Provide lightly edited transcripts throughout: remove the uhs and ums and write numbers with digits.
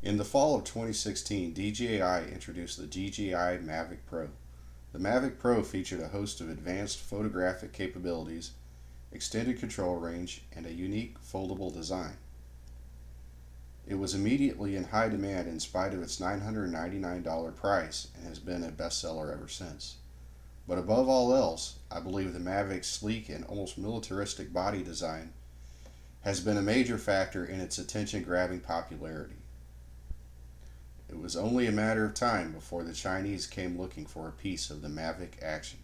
In the fall of 2016, DJI introduced the DJI Mavic Pro. The Mavic Pro featured a host of advanced photographic capabilities, extended control range, and a unique foldable design. It was immediately in high demand in spite of its $999 price and has been a bestseller ever since. But above all else, I believe the Mavic's sleek and almost militaristic body design has been a major factor in its attention-grabbing popularity. It was only a matter of time before the Chinese came looking for a piece of the Mavic action.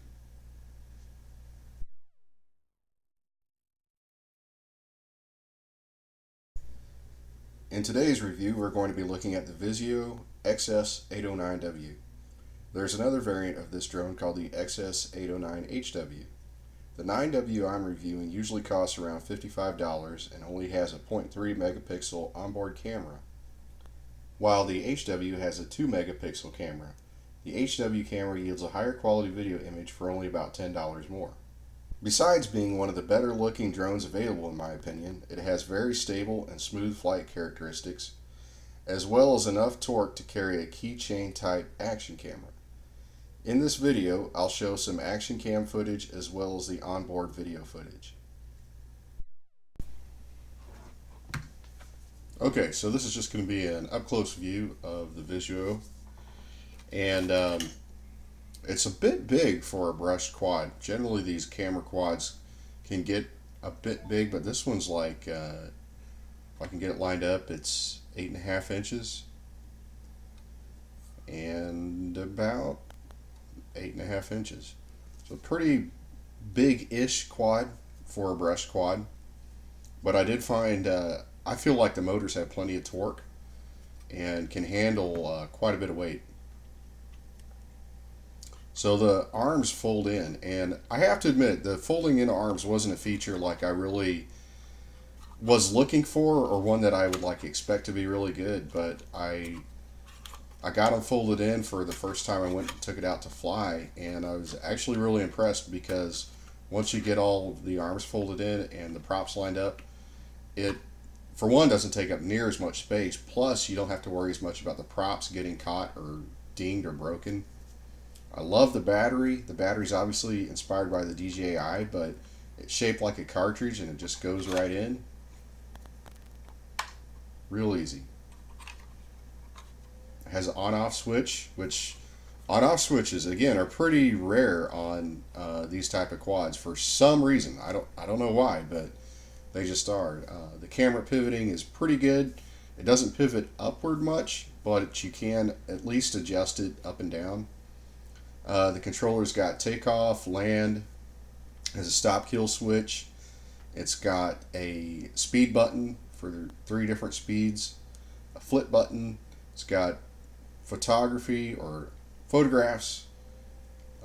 In today's review, we're going to be looking at the Visuo XS809HW. There's another variant of this drone called the XS809HW. The 9W I'm reviewing usually costs around $55 and only has a 0.3 megapixel onboard camera, while the HW has a 2 megapixel camera. The HW camera yields a higher quality video image for only about $10 more. Besides being one of the better looking drones available in my opinion, it has very stable and smooth flight characteristics, as well as enough torque to carry a keychain type action camera. In this video, I'll show some action cam footage as well as the onboard video footage. Okay, so this is just going to be an up-close view of the Visuo, and it's a bit big for a brushed quad. Generally these camera quads can get a bit big, but this one's like, if I can get it lined up, it's 8.5 inches and about 8.5 inches. So pretty big-ish quad for a brushed quad, but I did find I feel like the motors have plenty of torque and can handle quite a bit of weight. So the arms fold in, and I have to admit the folding in arms wasn't a feature like I really was looking for, or one that I would like expect to be really good, but I got them folded in for the first time I went and took it out to fly, and I was actually really impressed because once you get all of the arms folded in and the props lined up, it for one doesn't take up near as much space, plus you don't have to worry as much about the props getting caught or dinged or broken. I love the battery. The battery's obviously inspired by the DJI, but it's shaped like a cartridge and it just goes right in. Real easy. It has an on-off switch, which on-off switches again are pretty rare on these type of quads for some reason. I don't know why, but they just are. The camera pivoting is pretty good. It doesn't pivot upward much, but you can at least adjust it up and down. The controller's got takeoff, land, has a stop kill switch. It's got a speed button for 3 different speeds, a flip button. It's got photography or photographs,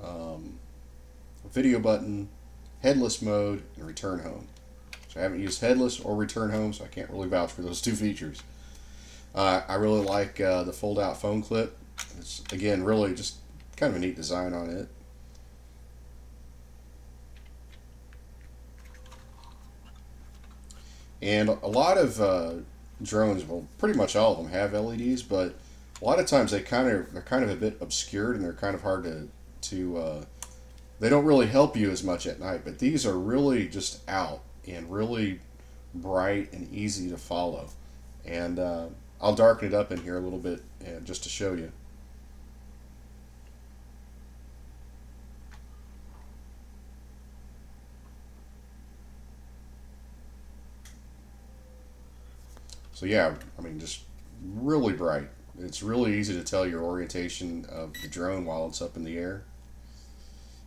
a video button, headless mode, and return home. So I haven't used headless or return home, so I can't really vouch for those 2 features. I really like the fold-out phone clip. It's again really just kind of a neat design on it. And a lot of drones, well, pretty much all of them have LEDs, but a lot of times they're kind of a bit obscured and they're kind of hard to they don't really help you as much at night. But these are really just out and really bright and easy to follow. And I'll darken it up in here a little bit just to show you. So yeah, I mean, just really bright. It's really easy to tell your orientation of the drone while it's up in the air.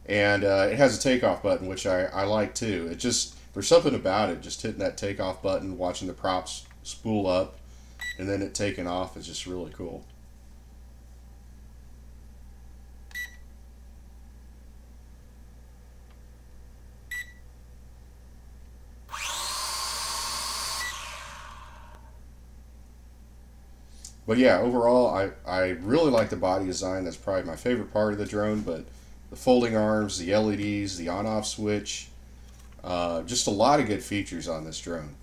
And it has a takeoff button, which I like too. It just, there's something about it, just hitting that takeoff button, watching the props spool up, and then it taking off is just really cool. But yeah, overall, I really like the body design. That's probably my favorite part of the drone, but the folding arms, the LEDs, the on-off switch, just a lot of good features on this drone.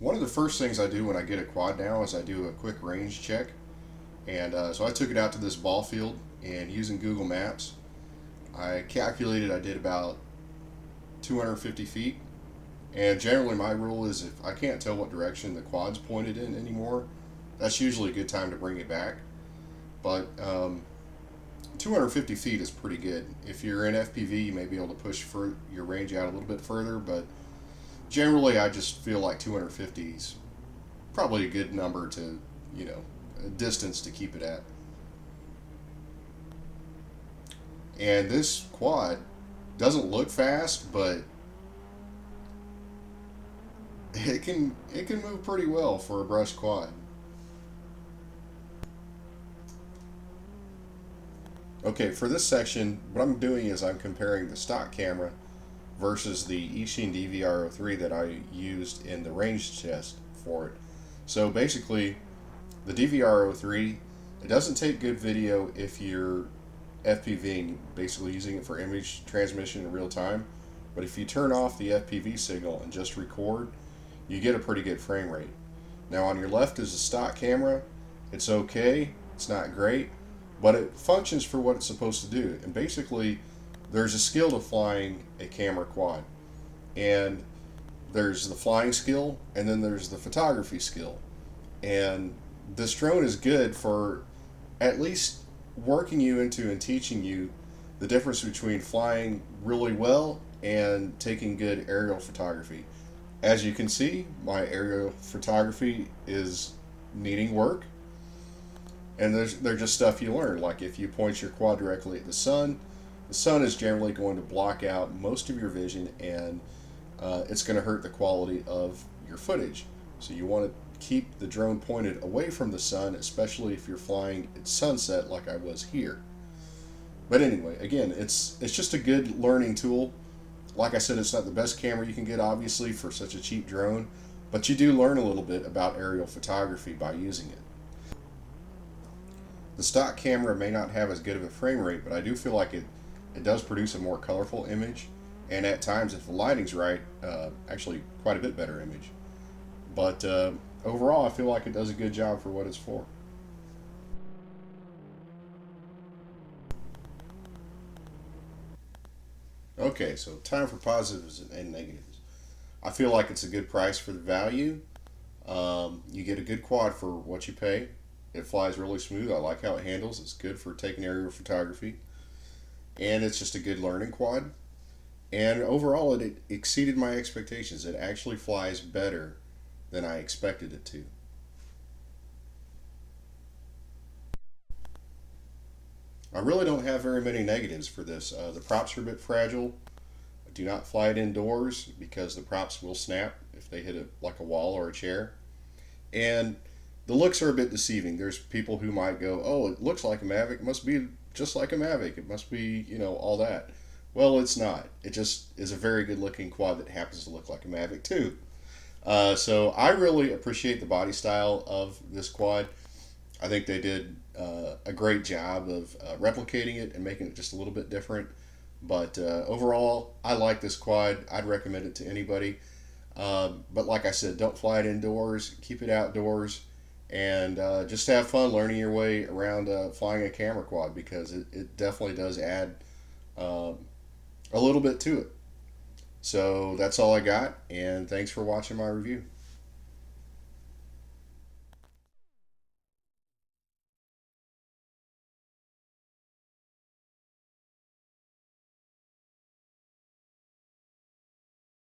One of the first things I do when I get a quad now is I do a quick range check. And so I took it out to this ball field, and using Google Maps, I calculated I did about 250 feet. And generally my rule is if I can't tell what direction the quad's pointed in anymore, that's usually a good time to bring it back. But 250 feet is pretty good. If you're in FPV, you may be able to push for your range out a little bit further, but generally I just feel like 250 is probably a good number to, a distance to keep it at. And this quad doesn't look fast, but it can move pretty well for a brush quad. Okay, for this section, what I'm doing is I'm comparing the stock camera versus the Eachine DVR03 that I used in the range test for it. So basically, the DVR03, it doesn't take good video if you're FPVing, basically using it for image transmission in real time. But if you turn off the FPV signal and just record, you get a pretty good frame rate. Now on your left is a stock camera. It's okay, it's not great, but it functions for what it's supposed to do. And basically, there's a skill to flying a camera quad. And there's the flying skill, and then there's the photography skill. And this drone is good for at least working you into and teaching you the difference between flying really well and taking good aerial photography. As you can see, my aerial photography is needing work, and they're just stuff you learn. Like if you point your quad directly at the sun is generally going to block out most of your vision, and it's going to hurt the quality of your footage. So you want to keep the drone pointed away from the sun, especially if you're flying at sunset like I was here. But anyway, again, it's just a good learning tool. Like I said, it's not the best camera you can get, obviously, for such a cheap drone, but you do learn a little bit about aerial photography by using it. The stock camera may not have as good of a frame rate, but I do feel like it does produce a more colorful image, and at times, if the lighting's right, actually quite a bit better image. But overall, I feel like it does a good job for what it's for. Okay, so time for positives and negatives. I feel like it's a good price for the value. You get a good quad for what you pay. It flies really smooth. I like how it handles. It's good for taking aerial photography. And it's just a good learning quad. And overall, it exceeded my expectations. It actually flies better than I expected it to. I really don't have very many negatives for this. The props are a bit fragile. Do not fly it indoors because the props will snap if they hit like a wall or a chair. And the looks are a bit deceiving. There's people who might go, oh, it looks like a Mavic. It must be just like a Mavic. It must be, all that. Well, it's not. It just is a very good looking quad that happens to look like a Mavic too. So I really appreciate the body style of this quad. I think they did a great job of replicating it and making it just a little bit different. But overall, I like this quad. I'd recommend it to anybody. But like I said, don't fly it indoors. Keep it outdoors. And just have fun learning your way around flying a camera quad, because it definitely does add a little bit to it. So that's all I got, and thanks for watching my review.